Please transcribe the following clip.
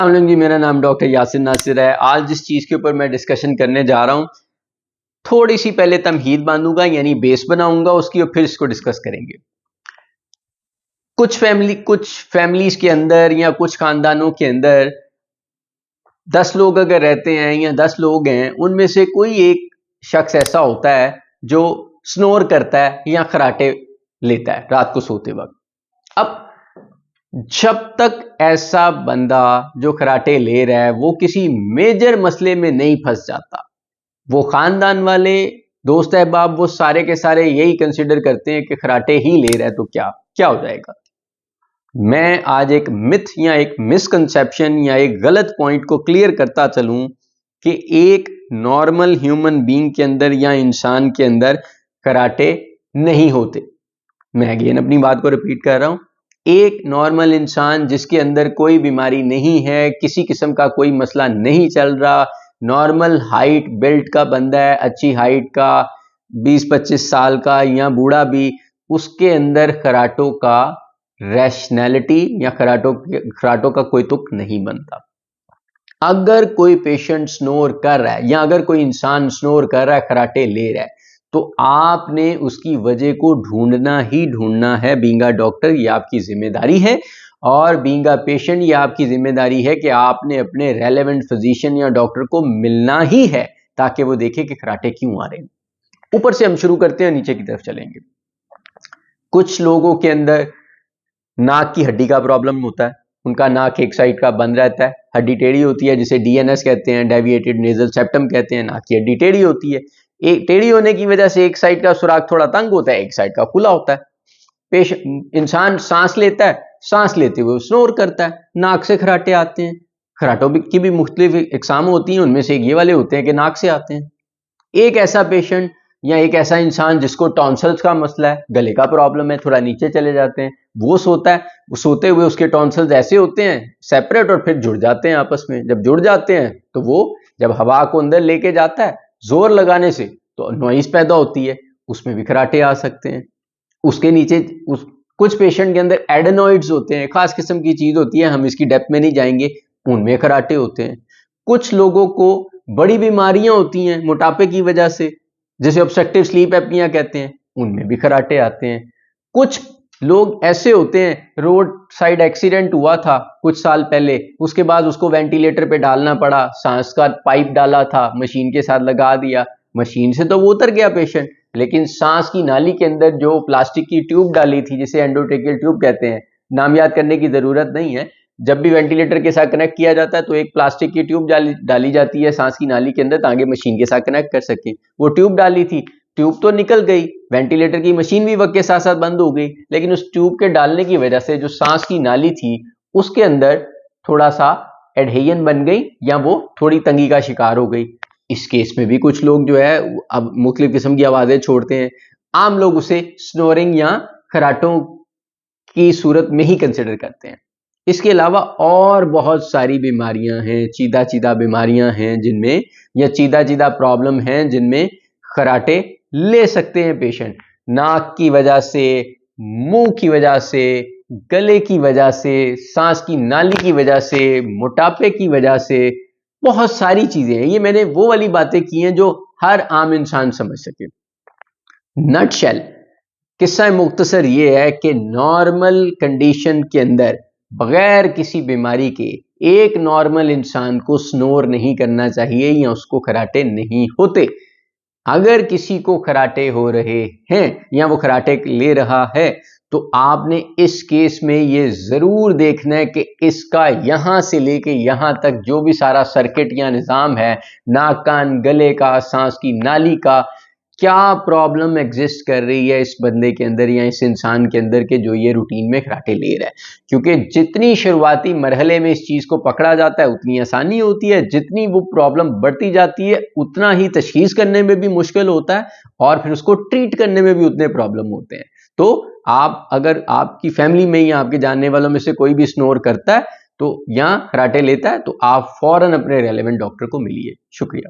अस्सलाम जी, मेरा नाम डॉक्टर यासिर नासिर है। आज जिस चीज़ के ऊपर मैं डिस्कशन करने जा रहा हूँ, थोड़ी सी पहले तमहीद बांधूंगा यानी बेस बनाऊंगा उसकी और फिर इसको डिस्कस करेंगे। कुछ फैमिलीज के अंदर या कुछ खानदानों के अंदर 10 लोग अगर रहते हैं या 10 लोग हैं, उनमें से कोई एक शख्स ऐसा होता है जो स्नोर करता है या खराटे लेता है रात को सोते वक्त। अब जब तक ऐसा बंदा जो खराटे ले रहा है वो किसी मेजर मसले में नहीं फंस जाता, वो खानदान वाले, दोस्त अहबाब, वो सारे के सारे यही कंसिडर करते हैं कि खराटे ही ले रहा है तो क्या क्या हो जाएगा। मैं आज एक मिथ या एक मिसकंसेप्शन या एक गलत पॉइंट को क्लियर करता चलूं कि एक नॉर्मल ह्यूमन बीइंग के अंदर या इंसान के अंदर कराटे नहीं होते। मैं अगेन अपनी बात को रिपीट कर रहा हूं, एक नॉर्मल इंसान जिसके अंदर कोई बीमारी नहीं है, किसी किस्म का कोई मसला नहीं चल रहा, नॉर्मल हाइट बिल्ट का बंदा है, अच्छी हाइट का, 20-25 साल का या बूढ़ा भी, उसके अंदर खराटों का रैशनैलिटी या खराटों का कोई तुक नहीं बनता। अगर कोई पेशेंट स्नोर कर रहा है या अगर कोई इंसान स्नोर कर रहा है, खराटे ले रहा है, तो आपने उसकी वजह को ढूंढना ही ढूंढना है। बीइंग अ डॉक्टर ये आपकी जिम्मेदारी है, और बीइंग अ पेशेंट ये आपकी जिम्मेदारी है कि आपने अपने रेलेवेंट फिजिशियन या डॉक्टर को मिलना ही है ताकि वो देखे कि खराटे क्यों आ रहे हैं। ऊपर से हम शुरू करते हैं, नीचे की तरफ चलेंगे। कुछ लोगों के अंदर नाक की हड्डी का प्रॉब्लम होता है, उनका नाक एक साइड का बंद रहता है, हड्डी टेढ़ी होती है, जिसे डीएनएस कहते हैं, डेविएटेड नेजल सेप्टम कहते हैं। नाक की हड्डी टेढ़ी होती है, एक टेढ़ी होने की वजह से एक साइड का सुराख थोड़ा तंग होता है, एक साइड का खुला होता है। इंसान सांस लेता है, सांस लेते हुए स्नोर करता है, नाक से खराटे आते हैं। खराटों की भी मुख्तलिफ इकसाम होती हैं, उनमें से एक ये वाले होते हैं कि नाक से आते हैं। एक ऐसा पेशेंट या एक ऐसा इंसान जिसको टॉन्सिल्स का मसला है, गले का प्रॉब्लम है, थोड़ा नीचे चले जाते हैं, वो सोता है, वो सोते हुए उसके टॉन्सिल्स ऐसे होते हैं सेपरेट और फिर जुड़ जाते हैं आपस में। जब जुड़ जाते हैं तो वो जब हवा को अंदर लेके जाता है जोर लगाने से तो नॉइस पैदा होती है, उसमें भी खराटे आ सकते हैं। उसके नीचे कुछ पेशेंट के अंदर एडेनॉइड्स होते हैं, खास किस्म की चीज होती है, हम इसकी डेप्थ में नहीं जाएंगे, उनमें खराटे होते हैं। कुछ लोगों को बड़ी बीमारियां होती हैं मोटापे की वजह से, जिसे ऑब्स्ट्रक्टिव स्लीप एपनिया कहते हैं, उनमें भी खराटे आते हैं। कुछ लोग ऐसे होते हैं, रोड साइड एक्सीडेंट हुआ था कुछ साल पहले, उसके बाद उसको वेंटिलेटर पे डालना पड़ा, सांस का पाइप डाला था, मशीन के साथ लगा दिया, मशीन से तो वो उतर गया पेशेंट, लेकिन सांस की नाली के अंदर जो प्लास्टिक की ट्यूब डाली थी, जिसे एंडोट्रेकियल ट्यूब कहते हैं, नाम याद करने की जरूरत नहीं है, जब भी वेंटिलेटर के साथ कनेक्ट किया जाता है तो एक प्लास्टिक की ट्यूब डाली जाती है सांस की नाली के अंदर ताकि मशीन के साथ कनेक्ट कर सके। वो ट्यूब डाली थी, ट्यूब तो निकल गई, वेंटिलेटर की मशीन भी वक्त के साथ साथ बंद हो गई, लेकिन उस ट्यूब के डालने की वजह से जो सांस की नाली थी उसके अंदर थोड़ा सा एडहेजन बन गई या वो थोड़ी तंगी का शिकार हो गई। इस केस में भी कुछ लोग जो है अब मुख्तलिफ किस्म की आवाजें छोड़ते हैं। आम लोग उसे स्नोरिंग या खराटों की सूरत में ही कंसिडर करते हैं। इसके अलावा और बहुत सारी बीमारियां हैं, चीदा चीदा बीमारियां हैं जिनमें, या चीदा चीदा प्रॉब्लम हैं जिनमें खराटे ले सकते हैं पेशेंट। नाक की वजह से, मुंह की वजह से, गले की वजह से, सांस की नाली की वजह से, मोटापे की वजह से, बहुत सारी चीजें हैं। ये मैंने वो वाली बातें की हैं जो हर आम इंसान समझ सके। नटशेल किस्सा मुख्तसर ये है कि नॉर्मल कंडीशन के अंदर बगैर किसी बीमारी के एक नॉर्मल इंसान को स्नोर नहीं करना चाहिए या उसको खराटे नहीं होते। अगर किसी को खराटे हो रहे हैं या वो खराटे ले रहा है तो आपने इस केस में ये जरूर देखना है कि इसका यहां से लेके यहां तक जो भी सारा सर्किट या निजाम है, नाक कान गले का, सांस की नाली का, क्या प्रॉब्लम एग्जिस्ट कर रही है इस बंदे के अंदर या इस इंसान के अंदर के जो ये रूटीन में खराटे ले रहा है। क्योंकि जितनी शुरुआती मरहले में इस चीज को पकड़ा जाता है उतनी आसानी होती है, जितनी वो प्रॉब्लम बढ़ती जाती है उतना ही तशखीस करने में भी मुश्किल होता है और फिर उसको ट्रीट करने में भी उतने प्रॉब्लम होते हैं। तो आप अगर आपकी फैमिली में या आपके जानने वालों में से कोई भी स्नोर करता है तो या खराटे लेता है तो आप फौरन अपने रेलेवेंट डॉक्टर को मिलिए। शुक्रिया।